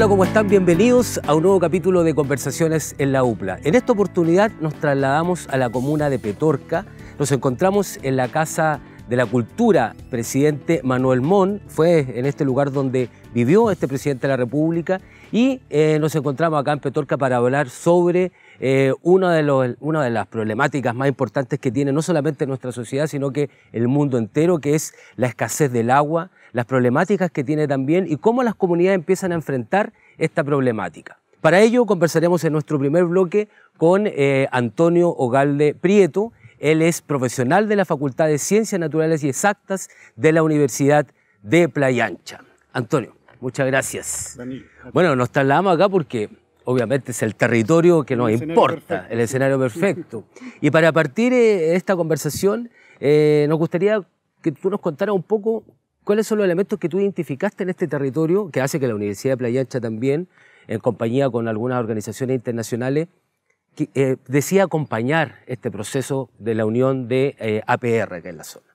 Hola, ¿cómo están? Bienvenidos a un nuevo capítulo de Conversaciones en la UPLA. En esta oportunidad nos trasladamos a la comuna de Petorca. Nos encontramos en la Casa de la Cultura, presidente Manuel Montt. Fue en este lugar donde vivió este presidente de la República y nos encontramos acá en Petorca para hablar sobre una de las problemáticas más importantes que tiene no solamente nuestra sociedad, sino que el mundo entero, que es la escasez del agua, las problemáticas que tiene también y cómo las comunidades empiezan a enfrentar esta problemática. Para ello conversaremos en nuestro primer bloque con Antonio Ogalde Prieto. Él es profesional de la Facultad de Ciencias Naturales y Exactas de la Universidad de Playa Ancha. Antonio, muchas gracias. Daniel. Bueno, nos trasladamos acá porque obviamente es el territorio que nos importa, el escenario perfecto. Y para partir esta conversación, nos gustaría que tú nos contaras un poco cuáles son los elementos que tú identificaste en este territorio, que hace que la Universidad de Playa Ancha también, en compañía con algunas organizaciones internacionales, decida acompañar este proceso de la unión de APR que es la zona.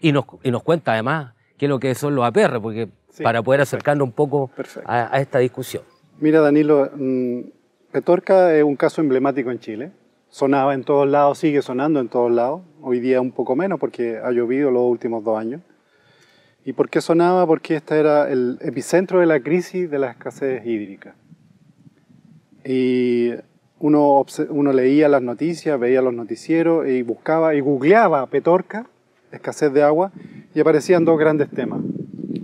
Y nos cuenta además qué es lo que son los APR, porque sí, para poder acercarnos un poco a esta discusión. Mira, Danilo, Petorca es un caso emblemático en Chile. Sonaba en todos lados, sigue sonando en todos lados. Hoy día un poco menos porque ha llovido los últimos 2 años. ¿Y por qué sonaba? Porque este era el epicentro de la crisis de la escasez hídrica. Y uno leía las noticias, veía los noticieros y buscaba y googleaba Petorca, escasez de agua, y aparecían 2 grandes temas: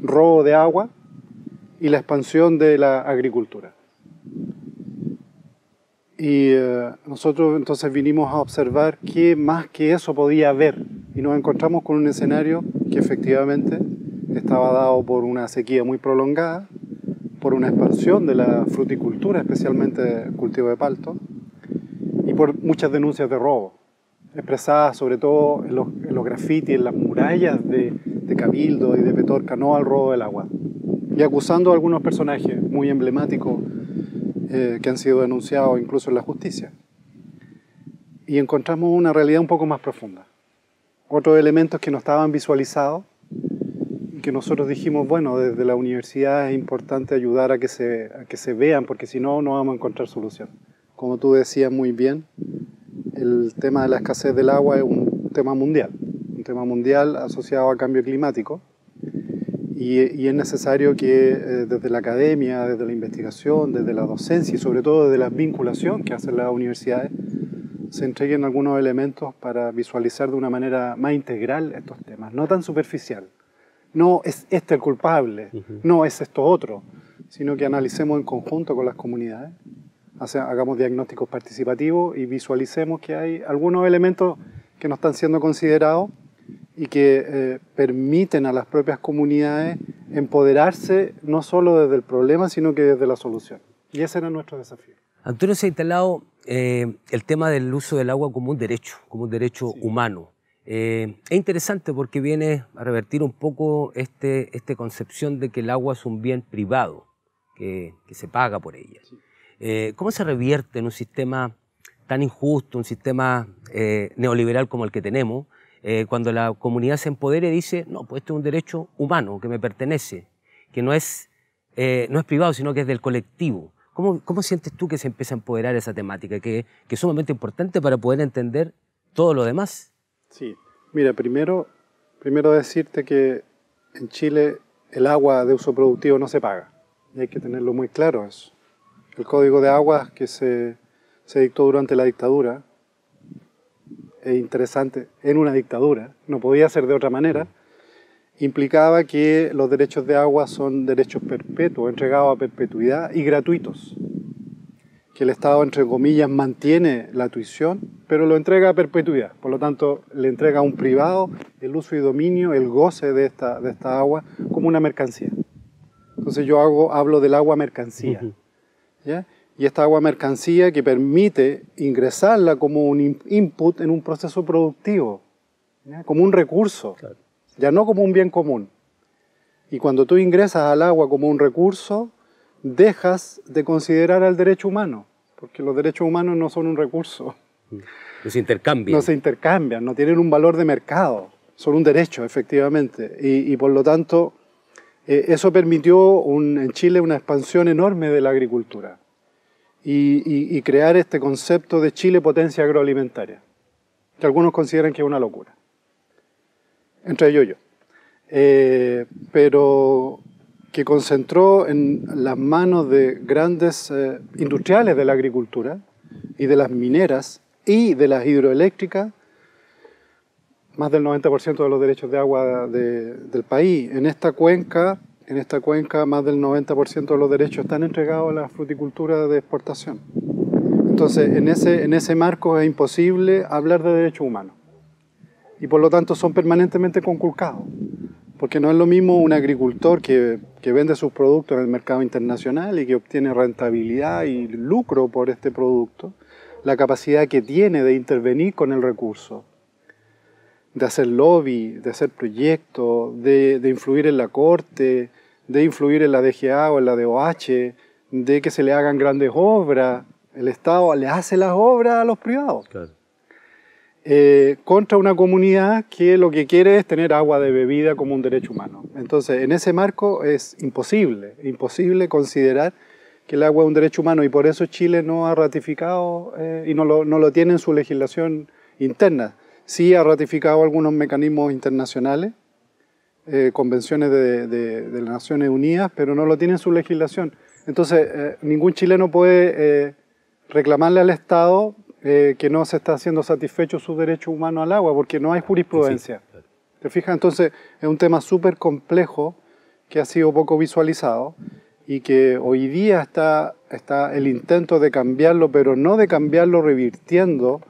robo de agua y la expansión de la agricultura. Y nosotros entonces vinimos a observar qué más que eso podía haber, y nos encontramos con un escenario que efectivamente estaba dado por una sequía muy prolongada, por una expansión de la fruticultura, especialmente el cultivo de palto, y por muchas denuncias de robo, expresadas sobre todo en los grafitis, en las murallas de Cabildo y de Petorca, no al robo del agua, y acusando a algunos personajes muy emblemáticos que han sido denunciados incluso en la justicia. Y encontramos una realidad un poco más profunda, otros elementos que no estaban visualizados, que nosotros dijimos, bueno, desde la universidad es importante ayudar a que se vean, porque si no, no vamos a encontrar solución. Como tú decías muy bien, el tema de la escasez del agua es un tema mundial asociado al cambio climático, y es necesario que desde la academia, desde la investigación, desde la docencia y sobre todo desde la vinculación que hacen las universidades, se entreguen algunos elementos para visualizar de una manera más integral estos temas, no tan superficial. No es este el culpable, no es esto otro, sino que analicemos en conjunto con las comunidades, hagamos diagnósticos participativos y visualicemos que hay algunos elementos que no están siendo considerados y que permiten a las propias comunidades empoderarse no solo desde el problema, sino que desde la solución. Y ese era nuestro desafío. Antonio, se ha instalado el tema del uso del agua como un derecho sí, humano. Es interesante porque viene a revertir un poco esta concepción de que el agua es un bien privado, que se paga por ella. Sí. ¿Cómo se revierte en un sistema tan injusto, un sistema neoliberal como el que tenemos, cuando la comunidad se empodera y dice, no, pues esto es un derecho humano que me pertenece, que no es privado, sino que es del colectivo? ¿Cómo sientes tú que se empieza a empoderar esa temática, que es sumamente importante para poder entender todo lo demás? Sí, mira, primero decirte que en Chile el agua de uso productivo no se paga, y hay que tenerlo muy claro eso. El Código de Aguas que se dictó durante la dictadura, es interesante, en una dictadura, no podía ser de otra manera, implicaba que los derechos de agua son derechos perpetuos, entregados a perpetuidad y gratuitos. Que el Estado, entre comillas, mantiene la tuición, pero lo entrega a perpetuidad. Por lo tanto, le entrega a un privado el uso y dominio, el goce de esta agua como una mercancía. Entonces yo hablo del agua mercancía. ¿Ya? Y esta agua mercancía que permite ingresarla como un input en un proceso productivo, ¿ya? Como un recurso, claro, ya no como un bien común. Y cuando tú ingresas al agua como un recurso, dejas de considerar al derecho humano, porque los derechos humanos no son un recurso. No se intercambian. No se intercambian, no tienen un valor de mercado, son un derecho, efectivamente. Y por lo tanto, Eso permitió en Chile una expansión enorme de la agricultura y crear este concepto de Chile potencia agroalimentaria, que algunos consideran que es una locura, entre ellos yo, pero que concentró en las manos de grandes industriales de la agricultura y de las mineras y de las hidroeléctricas más del 90% de los derechos de agua del país. En esta cuenca más del 90% de los derechos están entregados a la fruticultura de exportación. Entonces, en ese marco es imposible hablar de derechos humanos. Y por lo tanto son permanentemente conculcados. Porque no es lo mismo un agricultor que vende sus productos en el mercado internacional y que obtiene rentabilidad y lucro por este producto, la capacidad que tiene de intervenir con el recurso, de hacer lobby, de hacer proyectos, de influir en la Corte, de influir en la DGA o en la DOH, de que se le hagan grandes obras. El Estado le hace las obras a los privados. Claro. Contra una comunidad que lo que quiere es tener agua de bebida como un derecho humano. Entonces, en ese marco es imposible considerar que el agua es un derecho humano, y por eso Chile no ha ratificado y no lo tiene en su legislación interna. Sí ha ratificado algunos mecanismos internacionales, convenciones de las Naciones Unidas, pero no lo tiene en su legislación. Entonces, ningún chileno puede reclamarle al Estado que no se está haciendo satisfecho su derecho humano al agua, porque no hay jurisprudencia. Sí, claro. ¿Te fijas? Entonces, es un tema súper complejo que ha sido poco visualizado y que hoy día está el intento de cambiarlo, pero no de cambiarlo revirtiendo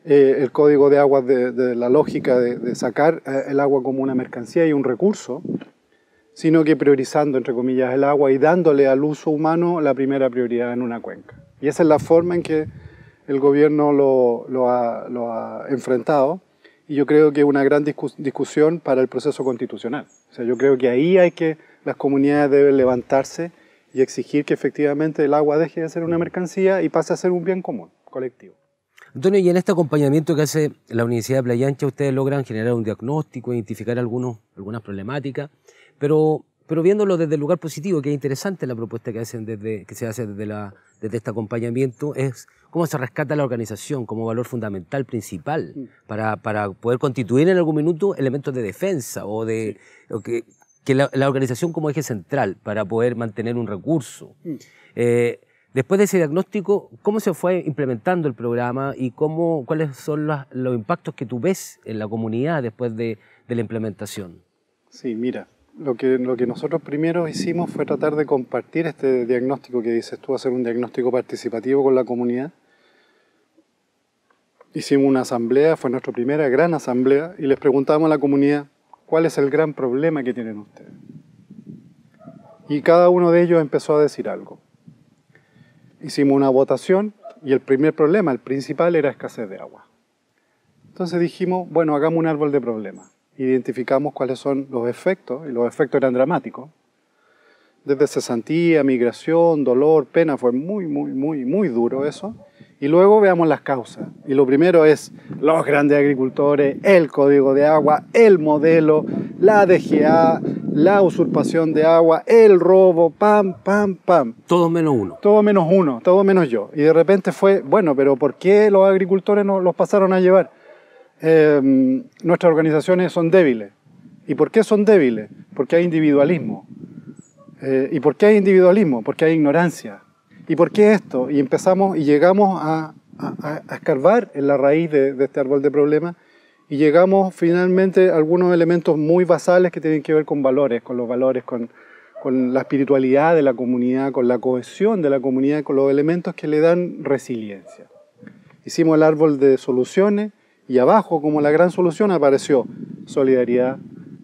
el código de aguas de la lógica de sacar el agua como una mercancía y un recurso, sino que priorizando, entre comillas, el agua y dándole al uso humano la primera prioridad en una cuenca. Y esa es la forma en que el gobierno lo ha enfrentado, y yo creo que es una gran discusión para el proceso constitucional. O sea, yo creo que ahí las comunidades deben levantarse y exigir que efectivamente el agua deje de ser una mercancía y pase a ser un bien común, colectivo. Antonio, y en este acompañamiento que hace la Universidad de Playa Ancha, ustedes logran generar un diagnóstico, identificar algunas problemáticas, pero viéndolo desde el lugar positivo, que es interesante la propuesta que se hace desde este acompañamiento, es cómo se rescata la organización como valor fundamental, principal, para poder constituir en algún minuto elementos de defensa o que la organización como eje central para poder mantener un recurso. Después de ese diagnóstico, ¿cómo se fue implementando el programa y cuáles son los impactos que tú ves en la comunidad después de la implementación? Sí, mira, lo que nosotros primero hicimos fue tratar de compartir este diagnóstico que dices tú, hacer un diagnóstico participativo con la comunidad. Hicimos una asamblea, fue nuestra primera gran asamblea, y les preguntamos a la comunidad, ¿cuál es el gran problema que tienen ustedes? Y cada uno de ellos empezó a decir algo. Hicimos una votación y el primer problema, el principal, era escasez de agua. Entonces dijimos, bueno, hagamos un árbol de problemas. Identificamos cuáles son los efectos, y los efectos eran dramáticos. Desde cesantía, migración, dolor, pena, fue muy duro eso. Y luego veamos las causas. Y lo primero es los grandes agricultores, el código de agua, el modelo, la DGA, la usurpación de agua, el robo, pam. Todos menos uno. Todo menos uno, todo menos yo. Y de repente fue, bueno, pero ¿por qué los agricultores no los pasaron a llevar? Nuestras organizaciones son débiles. ¿Y por qué son débiles? Porque hay individualismo. ¿Y por qué hay individualismo? Porque hay ignorancia. ¿Y por qué esto? Y empezamos y llegamos a escarbar en la raíz de este árbol de problemas, y llegamos finalmente a algunos elementos muy basales que tienen que ver con valores, con la espiritualidad de la comunidad, con la cohesión de la comunidad, con los elementos que le dan resiliencia. Hicimos el árbol de soluciones, y abajo, como la gran solución, apareció solidaridad,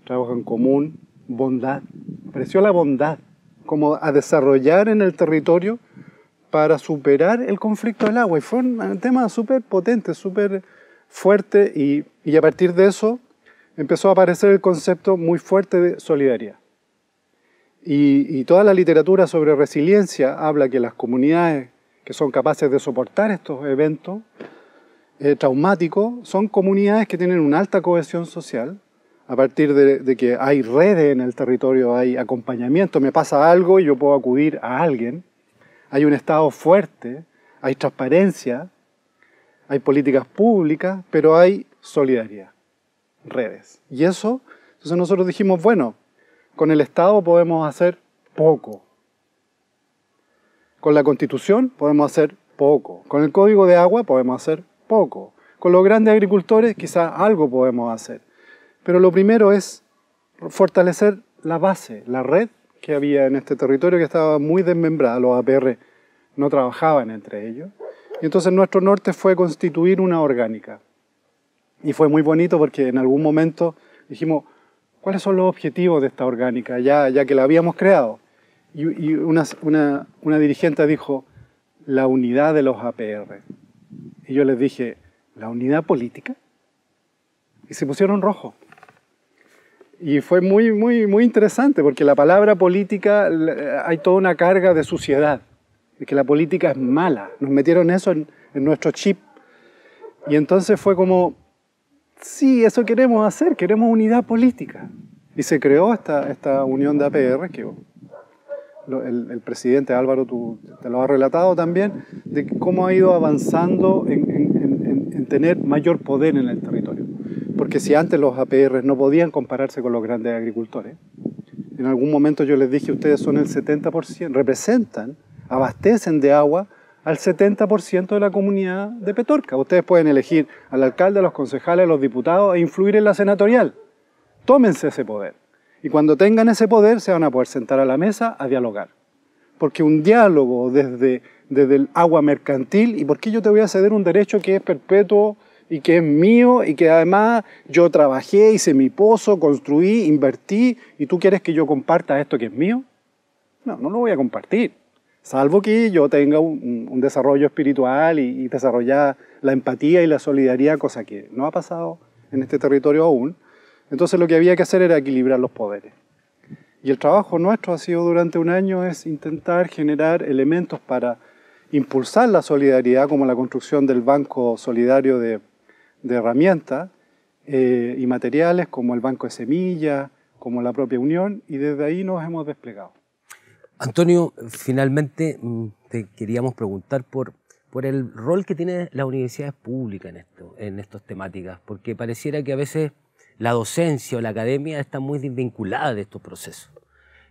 trabajo en común, bondad. Apareció la bondad como a desarrollar en el territorio para superar el conflicto del agua. Y fue un tema súper potente, súper fuerte, y a partir de eso empezó a aparecer el concepto muy fuerte de solidaridad. Y toda la literatura sobre resiliencia habla que las comunidades que son capaces de soportar estos eventos traumáticos son comunidades que tienen una alta cohesión social, a partir de que hay redes en el territorio, hay acompañamiento, me pasa algo y yo puedo acudir a alguien, hay un Estado fuerte, hay transparencia, hay políticas públicas, pero hay solidaridad, redes. Y eso, entonces nosotros dijimos, bueno, con el Estado podemos hacer poco. Con la Constitución podemos hacer poco. Con el Código de Agua podemos hacer poco. Con los grandes agricultores quizás algo podemos hacer. Pero lo primero es fortalecer la base, la red que había en este territorio que estaba muy desmembrada. Los APR no trabajaban entre ellos. Y entonces nuestro norte fue constituir una orgánica. Y fue muy bonito porque en algún momento dijimos, ¿cuáles son los objetivos de esta orgánica? Ya que la habíamos creado. Y una dirigente dijo, la unidad de los APR. Y yo les dije, ¿la unidad política? Y se pusieron rojos. Y fue muy interesante, porque la palabra política, hay toda una carga de suciedad, de que la política es mala. Nos metieron eso en nuestro chip. Y entonces fue como, sí, eso queremos hacer, queremos unidad política. Y se creó esta unión de APR, que el presidente Álvaro, tú te lo has relatado también, de cómo ha ido avanzando en tener mayor poder en el territorio. Porque si antes los APR no podían compararse con los grandes agricultores, en algún momento yo les dije, ustedes son el 70%, representan, abastecen de agua al 70% de la comunidad de Petorca. Ustedes pueden elegir al alcalde, a los concejales, a los diputados e influir en la senatorial. Tómense ese poder. Y cuando tengan ese poder se van a poder sentar a la mesa a dialogar. Porque un diálogo desde el agua mercantil, ¿y por qué yo te voy a ceder un derecho que es perpetuo y que es mío y que además yo trabajé, hice mi pozo, construí, invertí y tú quieres que yo comparta esto que es mío? No, no lo voy a compartir. Salvo que yo tenga un desarrollo espiritual y desarrollar la empatía y la solidaridad, cosa que no ha pasado en este territorio aún. Entonces lo que había que hacer era equilibrar los poderes. Y el trabajo nuestro ha sido durante un año es intentar generar elementos para impulsar la solidaridad, como la construcción del Banco Solidario de herramientas y materiales, como el Banco de Semillas, como la propia Unión, y desde ahí nos hemos desplegado. Antonio, finalmente te queríamos preguntar por el rol que tienen las universidades públicas en estas temáticas, porque pareciera que a veces la docencia o la academia está muy desvinculada de estos procesos.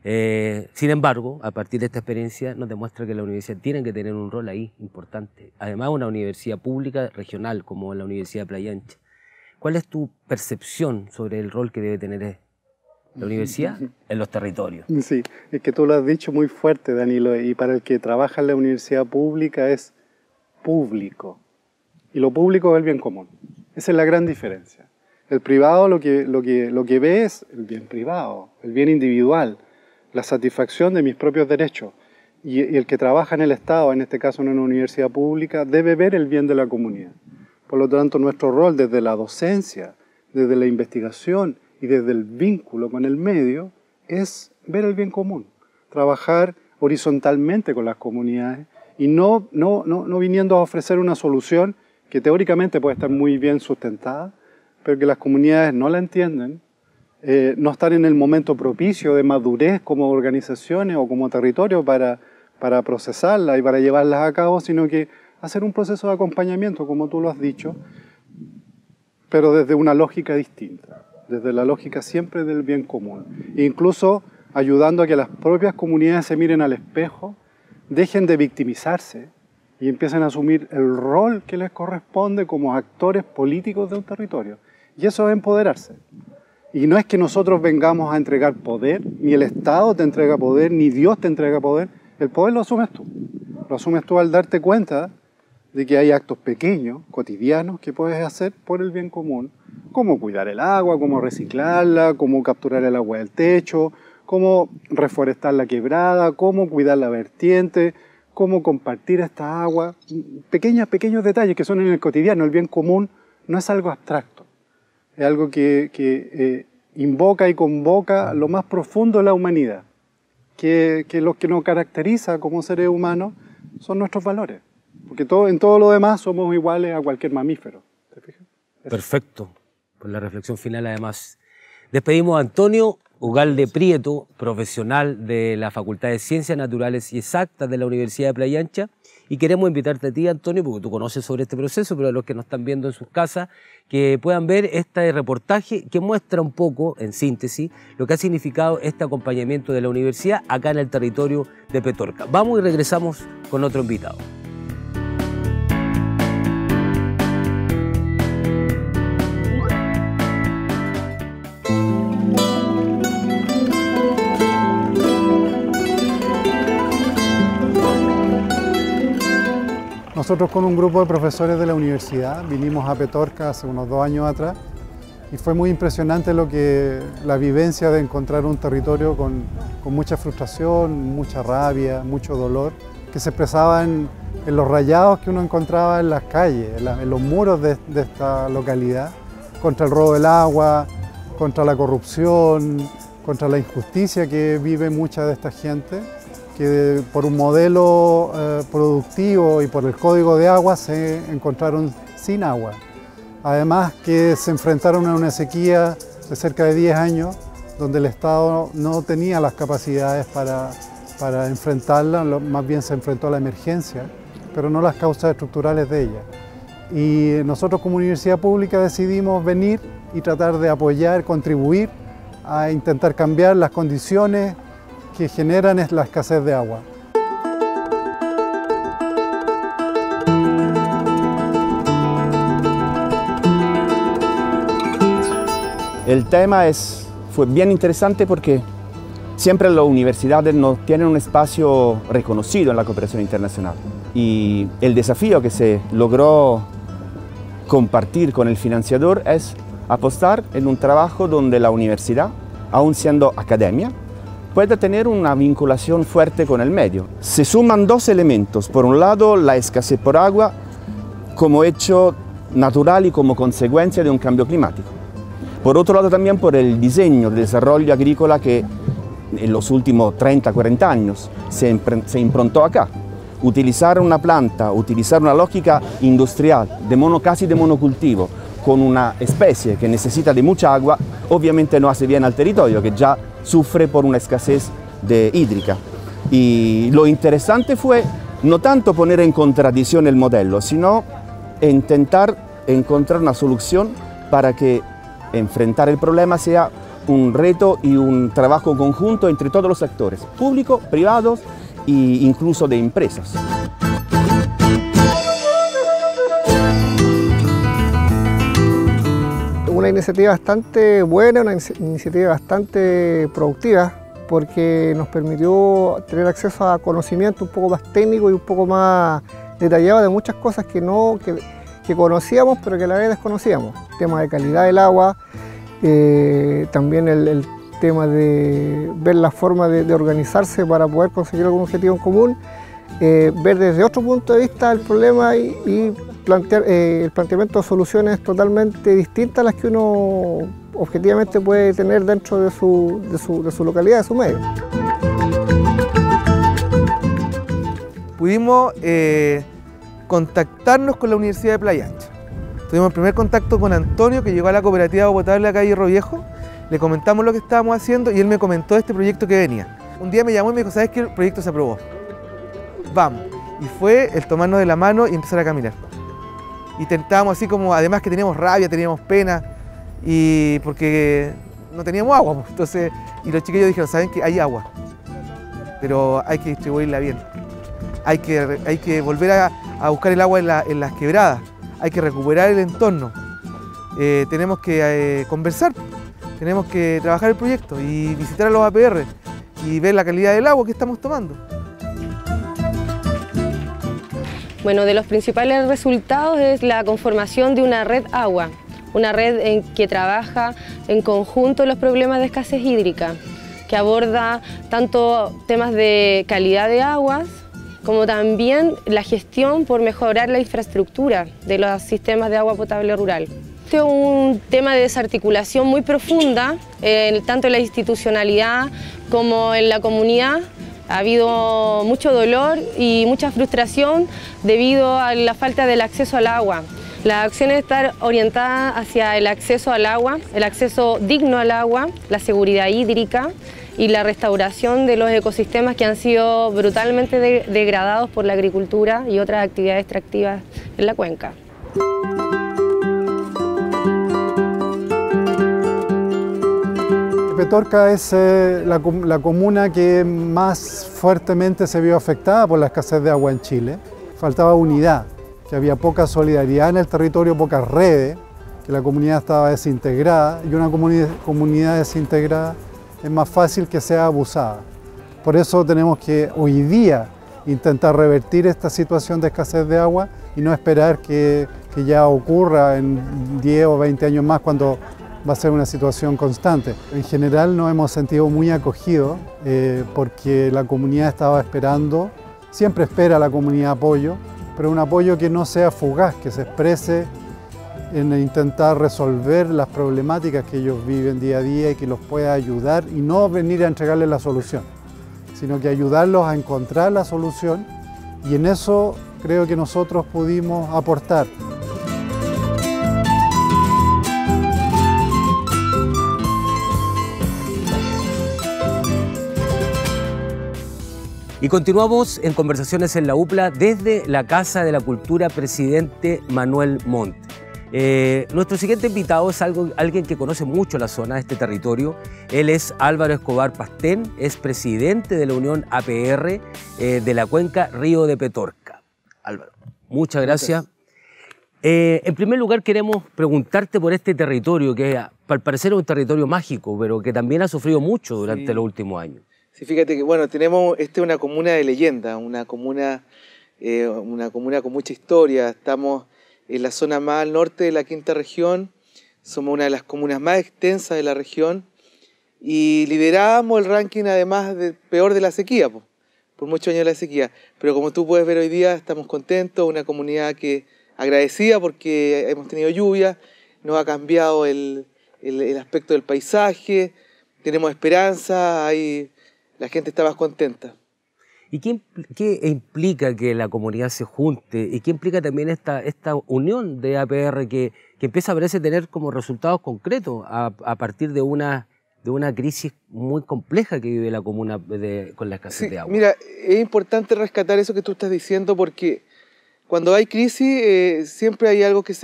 Sin embargo, a partir de esta experiencia nos demuestra que la universidad tiene que tener un rol ahí importante. Además, una universidad pública regional como la Universidad de Playa Ancha. ¿Cuál es tu percepción sobre el rol que debe tener la universidad en los territorios? Sí, es que tú lo has dicho muy fuerte, Danilo, y para el que trabaja en la universidad pública es público. Y lo público es el bien común. Esa es la gran diferencia. El privado lo que ve es el bien privado, el bien individual, la satisfacción de mis propios derechos. Y el que trabaja en el Estado, en este caso en una universidad pública, debe ver el bien de la comunidad. Por lo tanto, nuestro rol desde la docencia, desde la investigación y desde el vínculo con el medio es ver el bien común, trabajar horizontalmente con las comunidades y no viniendo a ofrecer una solución que teóricamente puede estar muy bien sustentada, pero que las comunidades no la entienden, no están en el momento propicio de madurez como organizaciones o como territorio para procesarla y para llevarlas a cabo, sino que hacer un proceso de acompañamiento, como tú lo has dicho, pero desde una lógica distinta, desde la lógica siempre del bien común. E incluso ayudando a que las propias comunidades se miren al espejo, dejen de victimizarse y empiecen a asumir el rol que les corresponde como actores políticos de un territorio. Y eso es empoderarse. Y no es que nosotros vengamos a entregar poder, ni el Estado te entrega poder, ni Dios te entrega poder. El poder lo asumes tú. Lo asumes tú al darte cuenta de que hay actos pequeños, cotidianos, que puedes hacer por el bien común, como cuidar el agua, como reciclarla, como capturar el agua del techo, cómo reforestar la quebrada, cómo cuidar la vertiente, cómo compartir esta agua. Pequeños detalles que son en el cotidiano. El bien común no es algo abstracto. Es algo que invoca y convoca lo más profundo de la humanidad, que lo que nos caracteriza como seres humanos son nuestros valores, porque en todo lo demás somos iguales a cualquier mamífero. ¿Te fijas? Perfecto, por la reflexión final además. Despedimos a Antonio Ugalde Prieto, profesional de la Facultad de Ciencias Naturales y Exactas de la Universidad de Playa Ancha, y queremos invitarte a ti, Antonio, porque tú conoces sobre este proceso, pero a los que nos están viendo en sus casas, que puedan ver este reportaje que muestra un poco, en síntesis, lo que ha significado este acompañamiento de la universidad acá en el territorio de Petorca. Vamos y regresamos con otro invitado. Nosotros con un grupo de profesores de la universidad vinimos a Petorca hace unos 2 años atrás y fue muy impresionante la vivencia de encontrar un territorio con mucha frustración, mucha rabia, mucho dolor, que se expresaba en los rayados que uno encontraba en las calles, en los muros de esta localidad, contra el robo del agua, contra la corrupción, contra la injusticia que vive mucha de esta gente, que por un modelo productivo y por el código de agua se encontraron sin agua. Además que se enfrentaron a una sequía de cerca de 10 años, donde el Estado no tenía las capacidades para enfrentarla, más bien se enfrentó a la emergencia, pero no las causas estructurales de ella. Y nosotros como universidad pública decidimos venir y tratar de apoyar, contribuir a intentar cambiar las condiciones que generan la escasez de agua. El tema fue bien interesante porque siempre las universidades no tienen un espacio reconocido en la cooperación internacional. Y el desafío que se logró compartir con el financiador es apostar en un trabajo donde la universidad, aún siendo academia, puede tener una vinculación fuerte con el medio. Se suman 2 elementos. Por un lado, la escasez por agua como hecho natural y como consecuencia de un cambio climático. Por otro lado, también por el diseño de desarrollo agrícola que en los últimos 30-40 años se improntó acá. Utilizar una planta, utilizar una lógica industrial, casi de monocultivo, con una especie que necesita de mucha agua, obviamente no hace bien al territorio, que ya sufre por una escasez hídrica. Y lo interesante fue no tanto poner en contradicción el modelo, sino intentar encontrar una solución para que enfrentar el problema sea un reto y un trabajo conjunto entre todos los sectores, públicos, privados e incluso de empresas. Una iniciativa bastante buena, una iniciativa bastante productiva, porque nos permitió tener acceso a conocimiento un poco más técnico y un poco más detallado de muchas cosas que conocíamos, pero que a la vez desconocíamos. El tema de calidad del agua, también el tema de ver la forma de organizarse para poder conseguir algún objetivo en común, ver desde otro punto de vista el problema y plantear el planteamiento de soluciones totalmente distintas a las que uno objetivamente puede tener dentro de su localidad, de su medio. Pudimos contactarnos con la Universidad de Playa Ancha. Tuvimos el primer contacto con Antonio, que llegó a la cooperativa de agua potable de la calle Hierro Viejo. Le comentamos lo que estábamos haciendo y él me comentó de este proyecto que venía. Un día me llamó y me dijo, ¿sabes qué? El proyecto se aprobó. Vamos. Y fue el tomarnos de la mano y empezar a caminar. Y intentábamos así como, además que teníamos rabia, teníamos pena, y porque no teníamos agua, pues. Entonces, y los chiquillos dijeron, ¿saben qué? Hay agua, pero hay que distribuirla bien. Hay que volver a buscar el agua en las quebradas, hay que recuperar el entorno. Tenemos que conversar, tenemos que trabajar el proyecto y visitar a los APR y ver la calidad del agua que estamos tomando. Bueno, de los principales resultados es la conformación de una red agua, una red en que trabaja en conjunto los problemas de escasez hídrica, que aborda tanto temas de calidad de aguas, como también la gestión por mejorar la infraestructura de los sistemas de agua potable rural. Este es un tema de desarticulación muy profunda, tanto en la institucionalidad como en la comunidad. Ha habido mucho dolor y mucha frustración debido a la falta del acceso al agua. La acción debe estar orientada hacia el acceso al agua, el acceso digno al agua, la seguridad hídrica y la restauración de los ecosistemas que han sido brutalmente degradados por la agricultura y otras actividades extractivas en la cuenca. Petorca es la comuna que más fuertemente se vio afectada por la escasez de agua en Chile. Faltaba unidad, que había poca solidaridad en el territorio, pocas redes, que la comunidad estaba desintegrada y una comunidad desintegrada es más fácil que sea abusada. Por eso tenemos que hoy día intentar revertir esta situación de escasez de agua y no esperar que ya ocurra en 10 o 20 años más cuando va a ser una situación constante. En general nos hemos sentido muy acogidos porque la comunidad estaba esperando, siempre espera la comunidad apoyo, pero un apoyo que no sea fugaz, que se exprese en intentar resolver las problemáticas que ellos viven día a día y que los pueda ayudar y no venir a entregarles la solución, sino que ayudarlos a encontrar la solución y en eso creo que nosotros pudimos aportar. Y continuamos en Conversaciones en la UPLA desde la Casa de la Cultura Presidente Manuel Montt. Nuestro siguiente invitado es alguien que conoce mucho la zona, este territorio. Él es Álvaro Escobar Pastén, es presidente de la Unión APR de la cuenca Río de Petorca. Álvaro, muchas gracias. En primer lugar queremos preguntarte por este territorio que al parecer es un territorio mágico, pero que también ha sufrido mucho durante los últimos años. Sí, fíjate que bueno, tenemos una comuna de leyenda, una comuna con mucha historia. Estamos en la zona más al norte de la quinta región, somos una de las comunas más extensas de la región y liderábamos el ranking además peor de la sequía, por muchos años de la sequía. Pero como tú puedes ver hoy día estamos contentos, una comunidad que agradecida porque hemos tenido lluvia, nos ha cambiado el aspecto del paisaje, tenemos esperanza, la gente está más contenta. ¿Y qué implica que la comunidad se junte? ¿Y qué implica también esta unión de APR que empieza a parecer tener como resultados concretos a partir de una crisis muy compleja que vive la comuna con la escasez de agua? Mira, es importante rescatar eso que tú estás diciendo porque cuando hay crisis siempre hay algo que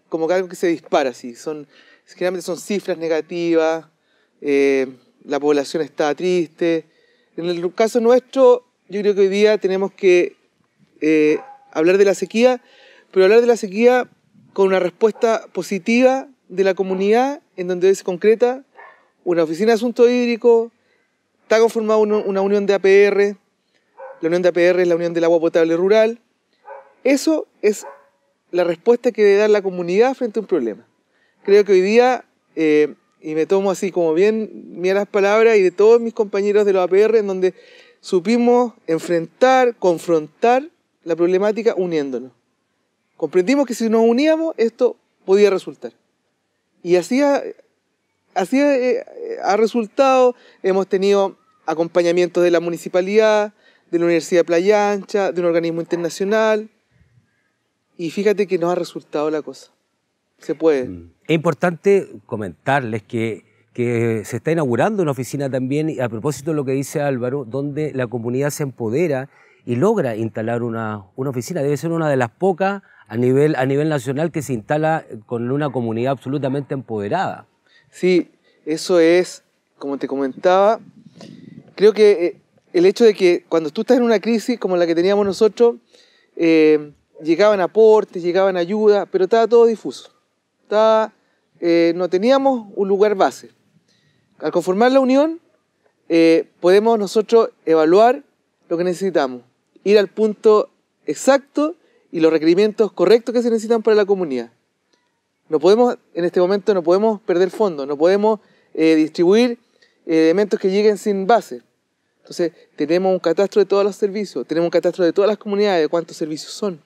como algo que se dispara. ¿Sí? Generalmente son cifras negativas, la población está triste. En el caso nuestro, yo creo que hoy día tenemos que hablar de la sequía, pero hablar de la sequía con una respuesta positiva de la comunidad, en donde se concreta una oficina de asuntos hídricos, está conformada una unión de APR, la unión de APR es la unión del agua potable rural. Eso es la respuesta que debe dar la comunidad frente a un problema. Creo que hoy día... y me tomo así como bien mías las palabras y de todos mis compañeros de los APR, en donde supimos confrontar la problemática uniéndonos. Comprendimos que si nos uníamos esto podía resultar. Y así ha resultado. Hemos tenido acompañamiento de la municipalidad, de la Universidad de Playa Ancha, de un organismo internacional. Y fíjate que nos ha resultado la cosa. Se puede. Es importante comentarles que se está inaugurando una oficina también, a propósito de lo que dice Álvaro, donde la comunidad se empodera y logra instalar una oficina. Debe ser una de las pocas a nivel nacional que se instala con una comunidad absolutamente empoderada. Sí, eso es, como te comentaba, creo que el hecho de que cuando tú estás en una crisis como la que teníamos nosotros, llegaban aportes, llegaban ayudas, pero estaba todo difuso. No teníamos un lugar base. Al conformar la unión, podemos nosotros evaluar lo que necesitamos, ir al punto exacto y los requerimientos correctos que se necesitan para la comunidad. En este momento no podemos perder fondos, no podemos distribuir elementos que lleguen sin base. Entonces, tenemos un catastro de todos los servicios, tenemos un catastro de todas las comunidades, de cuántos servicios son.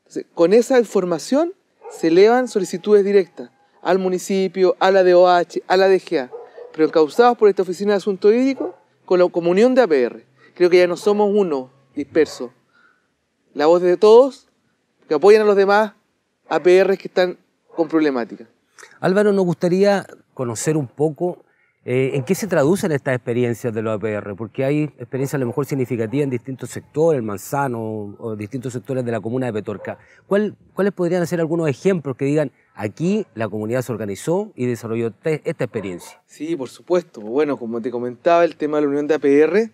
Entonces, con esa información se elevan solicitudes directas al municipio, a la DOH, a la DGA, pero encauzados por esta Oficina de Asuntos Hídricos con la comunión de APR. Creo que ya no somos uno disperso. La voz de todos, que apoyan a los demás APRs que están con problemática. Álvaro, nos gustaría conocer un poco en qué se traducen estas experiencias de los APR, porque hay experiencias a lo mejor significativas en distintos sectores, el Manzano o distintos sectores de la comuna de Petorca. ¿Cuáles podrían ser algunos ejemplos que digan, aquí la comunidad se organizó y desarrolló esta experiencia? Sí, por supuesto. Bueno, como te comentaba, el tema de la unión de APR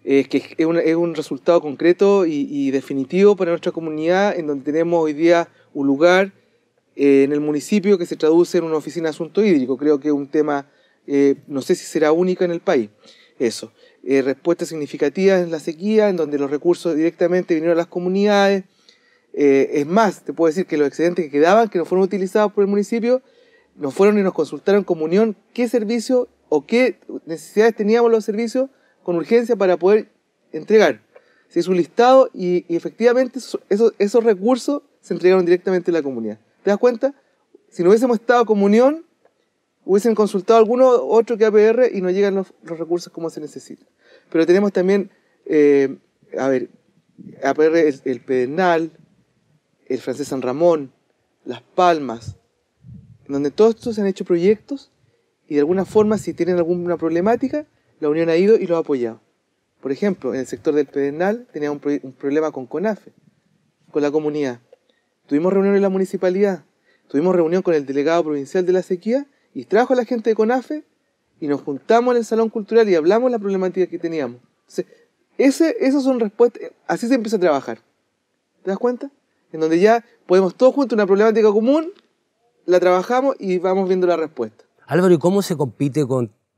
es un resultado concreto y definitivo para nuestra comunidad, en donde tenemos hoy día un lugar en el municipio que se traduce en una oficina de asunto hídrico. Creo que es un tema, no sé si será única en el país. Eso. Respuestas significativas en la sequía, en donde los recursos directamente vinieron a las comunidades. Es más, te puedo decir que los excedentes que quedaban, que no fueron utilizados por el municipio, nos fueron y nos consultaron como unión qué servicio o qué necesidades teníamos los servicios con urgencia para poder entregar. Se hizo un listado y efectivamente esos recursos se entregaron directamente a la comunidad. ¿Te das cuenta? Si no hubiésemos estado como unión, hubiesen consultado alguno otro que APR y no llegan los recursos como se necesita. Pero tenemos también, APR, el Pedernal, el Francés San Ramón, Las Palmas, en donde todos estos se han hecho proyectos y de alguna forma, si tienen alguna problemática, la Unión ha ido y lo ha apoyado. Por ejemplo, en el sector del Pedernal tenía un problema con CONAFE, con la comunidad. Tuvimos reunión en la municipalidad, tuvimos reunión con el delegado provincial de la sequía y trajo a la gente de CONAFE y nos juntamos en el salón cultural y hablamos de la problemática que teníamos. Entonces, esas son respuestas, así se empieza a trabajar. ¿Te das cuenta? En donde ya podemos todos juntos una problemática común, la trabajamos y vamos viendo la respuesta. Álvaro, ¿y cómo se compite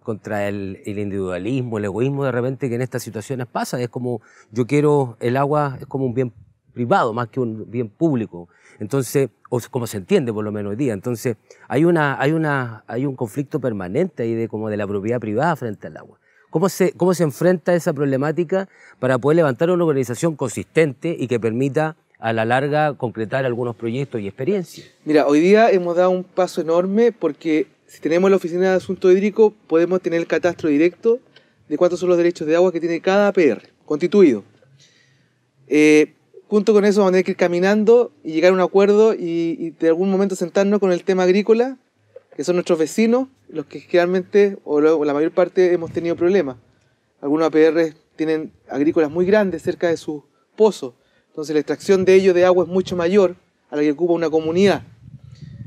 contra el individualismo, el egoísmo de repente que en estas situaciones pasa? Es como, yo quiero el agua, es como un bien privado más que un bien público. Entonces, o como se entiende por lo menos hoy día. Entonces, hay un conflicto permanente ahí de la propiedad privada frente al agua. ¿Cómo se enfrenta esa problemática para poder levantar una organización consistente y que permita a la larga concretar algunos proyectos y experiencias? Mira, hoy día hemos dado un paso enorme porque si tenemos la Oficina de Asunto Hídrico, podemos tener el catastro directo de cuántos son los derechos de agua que tiene cada APR constituido. Junto con eso vamos a tener que ir caminando y llegar a un acuerdo y de algún momento sentarnos con el tema agrícola, que son nuestros vecinos, los que generalmente, o la mayor parte, hemos tenido problemas. Algunos APR tienen agrícolas muy grandes cerca de sus pozos, entonces la extracción de ellos de agua es mucho mayor a la que ocupa una comunidad.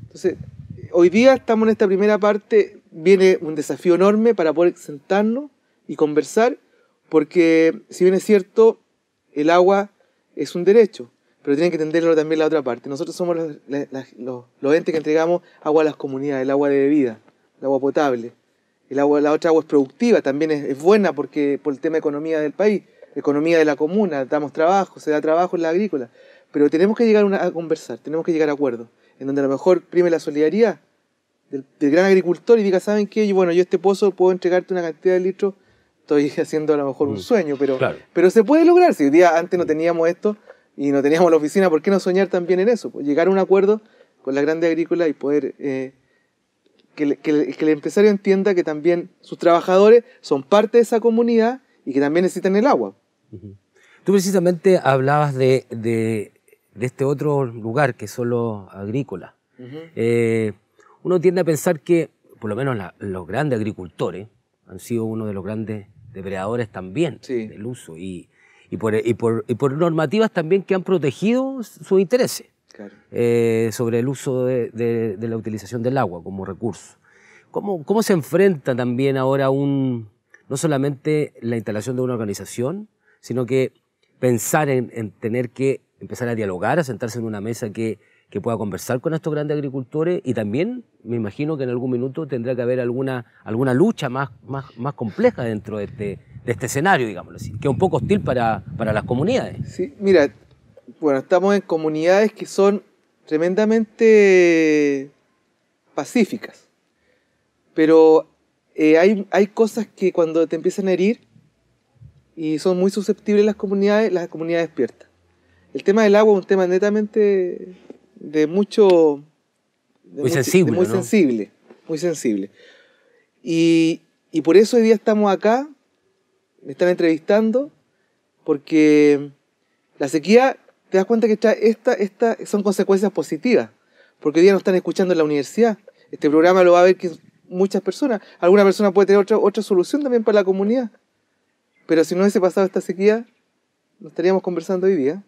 Entonces, hoy día estamos en esta primera parte, viene un desafío enorme para poder sentarnos y conversar, porque si bien es cierto, el agua es un derecho, pero tienen que entenderlo también la otra parte. Nosotros somos los entes que entregamos agua a las comunidades, el agua de bebida, el agua potable. La otra agua es productiva, también es buena por el tema de economía del país, economía de la comuna, damos trabajo, se da trabajo en la agrícola, pero tenemos que llegar a conversar, tenemos que llegar a acuerdos, en donde a lo mejor prime la solidaridad del gran agricultor y diga, ¿saben qué? Yo este pozo puedo entregarte una cantidad de litros, estoy haciendo a lo mejor un sueño, pero se puede lograr. Si hoy día antes no teníamos esto y no teníamos la oficina, ¿por qué no soñar también en eso? Pues llegar a un acuerdo con la grande agrícola y poder que el empresario entienda que también sus trabajadores son parte de esa comunidad y que también necesitan el agua. Tú precisamente hablabas de este otro lugar que son los agrícolas. Uno tiende a pensar que, por lo menos los grandes agricultores, han sido uno de los grandes depredadores también del uso y por normativas también que han protegido sus intereses sobre el uso de la utilización del agua como recurso. ¿Cómo se enfrenta también ahora no solamente la instalación de una organización, sino que pensar en tener que empezar a dialogar, a sentarse en una mesa que pueda conversar con estos grandes agricultores y también me imagino que en algún minuto tendrá que haber alguna lucha más compleja dentro de este escenario, digámoslo así, que es un poco hostil para las comunidades? Sí, mira, bueno, estamos en comunidades que son tremendamente pacíficas, pero hay cosas que cuando te empiezan a herir y son muy susceptibles las comunidades despiertan. El tema del agua es un tema netamente muy sensible. Y por eso hoy día estamos acá, me están entrevistando, porque la sequía te das cuenta que esta son consecuencias positivas, porque hoy día nos están escuchando en la universidad. Este programa lo va a ver muchas personas. Alguna persona puede tener otra solución también para la comunidad. Pero si no hubiese pasado esta sequía, no estaríamos conversando hoy día.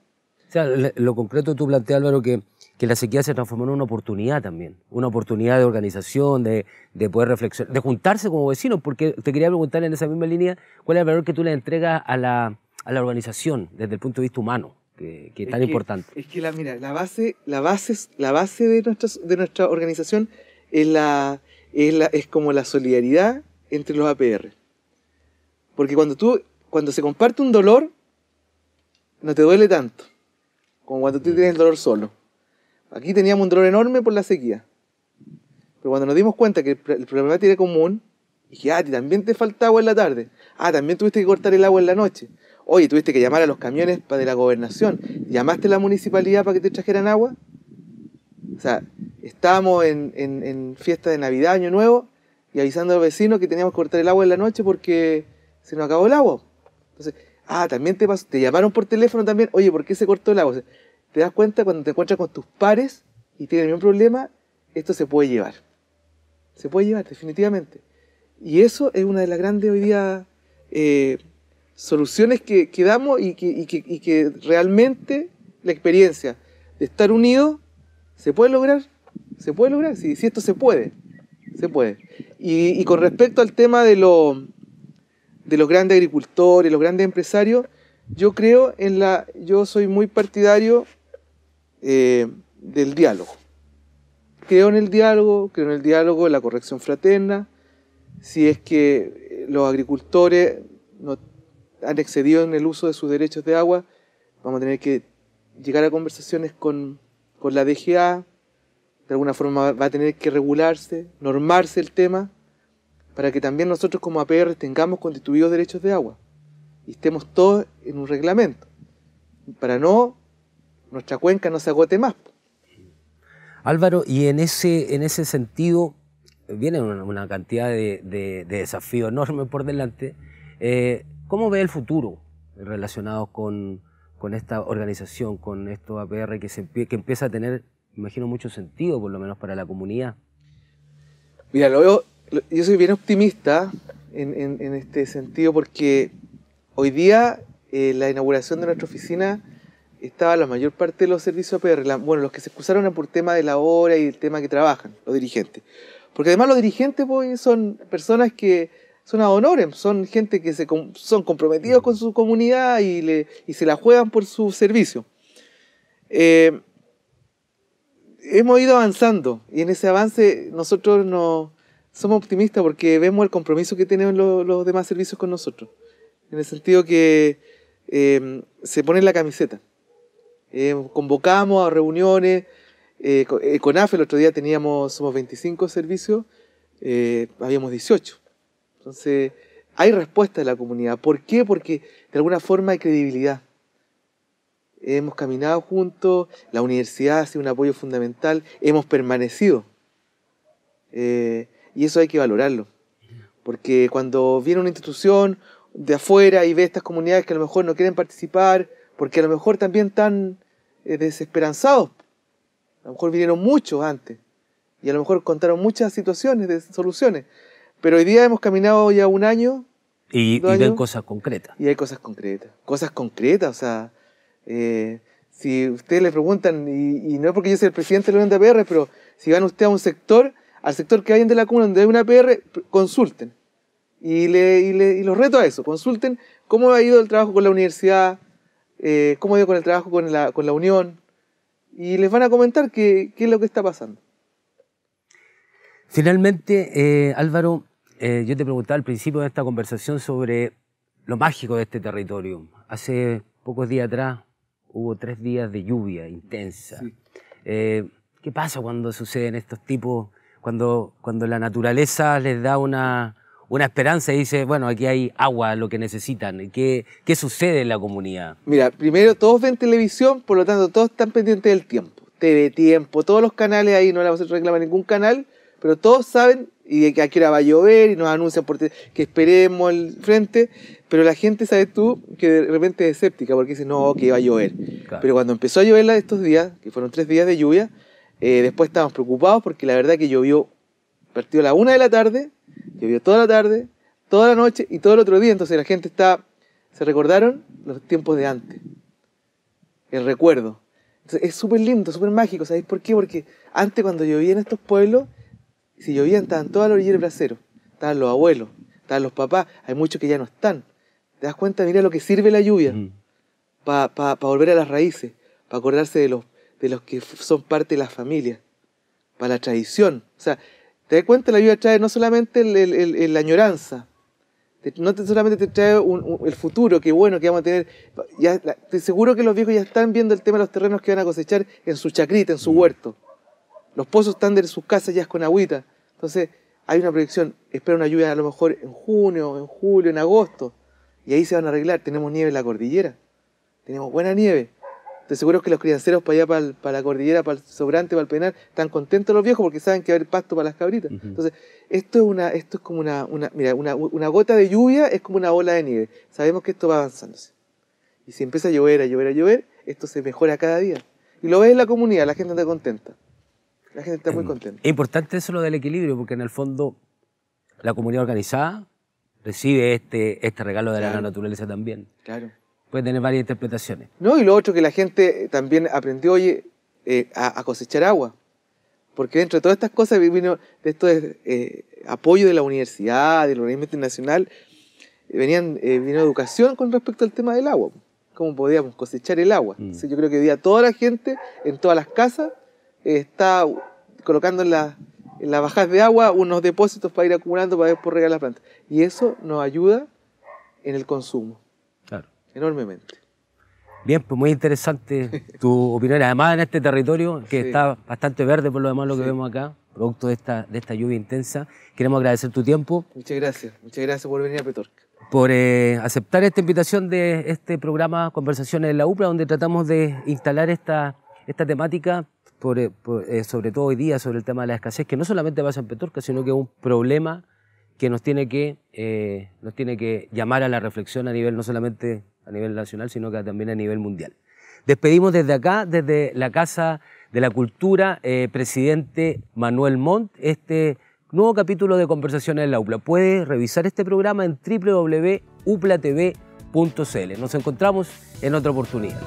O sea, lo concreto tú planteas, Álvaro, que la sequía se transformó en una oportunidad también, una oportunidad de organización, de poder reflexionar, de juntarse como vecinos, porque te quería preguntar en esa misma línea, ¿cuál es el valor que tú le entregas a la organización desde el punto de vista humano, que es tan importante? Es que mira, la base de nuestra organización es como la solidaridad entre los APR. Porque cuando se comparte un dolor, no te duele tanto como cuando tú tienes el dolor solo. Aquí teníamos un dolor enorme por la sequía. Pero cuando nos dimos cuenta que el problema era común, dije, también te falta agua en la tarde. También tuviste que cortar el agua en la noche. Oye, tuviste que llamar a los camiones de la gobernación. ¿Llamaste a la municipalidad para que te trajeran agua? O sea, estábamos en fiesta de Navidad, Año Nuevo, y avisando a los vecinos que teníamos que cortar el agua en la noche porque se nos acabó el agua. Entonces, también te llamaron por teléfono también, oye, ¿por qué se cortó el agua? O sea, te das cuenta cuando te encuentras con tus pares y tienes el mismo problema, esto se puede llevar. Se puede llevar, definitivamente. Y eso es una de las grandes hoy día soluciones que damos y que realmente la experiencia de estar unidos se puede lograr. Se puede lograr, si esto se puede. Se puede. Y con respecto al tema de los grandes agricultores, los grandes empresarios, yo soy muy partidario del diálogo. Creo en el diálogo, en la corrección fraterna. Si es que los agricultores no han excedido en el uso de sus derechos de agua, vamos a tener que llegar a conversaciones con la DGA. De alguna forma va a tener que regularse, normarse el tema, para que también nosotros como APR tengamos constituidos derechos de agua y estemos todos en un reglamento, para nuestra cuenca no se agote más. Álvaro, y en ese sentido viene una cantidad de desafíos enormes por delante. ¿Cómo ve el futuro relacionado con esta organización, con estos APR que empieza a tener, imagino, mucho sentido, por lo menos para la comunidad? Mira, yo soy bien optimista en este sentido porque hoy día la inauguración de nuestra oficina estaba la mayor parte de los servicios APR, los que se excusaron por tema de la hora y el tema que trabajan, los dirigentes. Porque además los dirigentes pues, son personas que son ad honorem, son gente que son comprometidos con su comunidad y se la juegan por su servicio. Hemos ido avanzando y en ese avance nosotros somos optimistas porque vemos el compromiso que tienen los demás servicios con nosotros. En el sentido que se ponen la camiseta. Convocamos a reuniones. Con AFE el otro día somos 25 servicios, habíamos 18. Entonces hay respuesta de la comunidad. ¿Por qué? Porque de alguna forma hay credibilidad. Hemos caminado juntos, la universidad ha sido un apoyo fundamental, hemos permanecido. Y eso hay que valorarlo. Porque cuando viene una institución de afuera y ve estas comunidades que a lo mejor no quieren participar, porque a lo mejor también están desesperanzados. A lo mejor vinieron muchos antes y a lo mejor contaron muchas situaciones de soluciones. Pero hoy día hemos caminado ya un año. Y ven cosas concretas. Y hay cosas concretas. Cosas concretas, o sea, si ustedes le preguntan, y no es porque yo sea el presidente de la Unión de APR, pero si van ustedes a un sector, al sector que hay de la comuna donde hay una APR, consulten. Y los reto a eso, consulten cómo ha ido el trabajo con la universidad, cómo ha ido con el trabajo con la Unión, y les van a comentar qué es lo que está pasando. Finalmente, Álvaro, yo te preguntaba al principio de esta conversación sobre lo mágico de este territorio. Hace pocos días atrás hubo 3 días de lluvia intensa. Sí. ¿Qué pasa cuando suceden estos tipos, cuando la naturaleza les da una esperanza y dice, bueno, aquí hay agua, lo que necesitan? ¿Qué sucede en la comunidad? Mira, primero todos ven televisión, por lo tanto todos están pendientes del tiempo. TV Tiempo, todos los canales ahí, no le vamos a reclamar ningún canal, pero todos saben y de que a qué hora va a llover y nos anuncian que esperemos el frente, pero la gente, sabes tú, que de repente es escéptica porque dice, no, que va a llover. Claro. Pero cuando empezó a llover estos días, que fueron 3 días de lluvia, después estábamos preocupados porque la verdad que llovió, partió a la 1 de la tarde, llovió toda la tarde, toda la noche y todo el otro día, entonces la gente se recordaron los tiempos de antes, el recuerdo. Entonces, es súper lindo, súper mágico, ¿sabéis por qué? Porque antes cuando llovía en estos pueblos, si llovían estaban todas las orillas del brasero, estaban los abuelos, estaban los papás, hay muchos que ya no están. ¿Te das cuenta? Mira lo que sirve la lluvia, para volver a las raíces, para acordarse de los que son parte de la familia, para la tradición. O sea, te das cuenta, la lluvia trae no solamente la añoranza, no solamente te trae el futuro, que bueno, que vamos a tener. Estoy seguro que los viejos ya están viendo el tema de los terrenos que van a cosechar en su chacrita, en su huerto. Los pozos están de sus casas ya con agüita. Entonces, hay una proyección. Espera una lluvia a lo mejor en junio, en julio, en agosto. Y ahí se van a arreglar. Tenemos nieve en la cordillera. Tenemos buena nieve. Estoy seguro que los crianceros para allá, para la cordillera, para el Sobrante, para el Penar, están contentos los viejos porque saben que va a haber pasto para las cabritas. Entonces, esto es como una gota de lluvia, es como una bola de nieve. Sabemos que esto va avanzándose. Y si empieza a llover, esto se mejora cada día. Y lo ves en la comunidad, la gente está contenta. La gente está muy contenta. Es importante eso lo del equilibrio, porque en el fondo la comunidad organizada recibe este regalo de la naturaleza también. Claro. Puede tener varias interpretaciones. No, y lo otro que la gente también aprendió, a cosechar agua. Porque dentro de todas estas cosas vino de esto apoyo de la universidad, del organismo internacional, vino educación con respecto al tema del agua. Cómo podíamos cosechar el agua. Entonces, yo creo que hoy día toda la gente, en todas las casas, está colocando en las bajas de agua unos depósitos para ir acumulando para después regar las plantas. Y eso nos ayuda en el consumo. Claro. Enormemente. Bien, pues muy interesante tu opinión. Además, en este territorio que está bastante verde por lo demás lo que vemos acá, producto de esta lluvia intensa, queremos agradecer tu tiempo. Muchas gracias por venir a Petorca. Por aceptar esta invitación de este programa Conversaciones en la UPLA, donde tratamos de instalar esta temática, sobre todo hoy día, sobre el tema de la escasez, que no solamente pasa en Petorca, sino que es un problema que nos tiene que llamar a la reflexión a nivel, no solamente a nivel nacional, sino que también a nivel mundial. Despedimos desde acá, desde la Casa de la Cultura, presidente Manuel Montt, este nuevo capítulo de Conversaciones en la UPLA. Puede revisar este programa en www.uplatv.cl. Nos encontramos en otra oportunidad.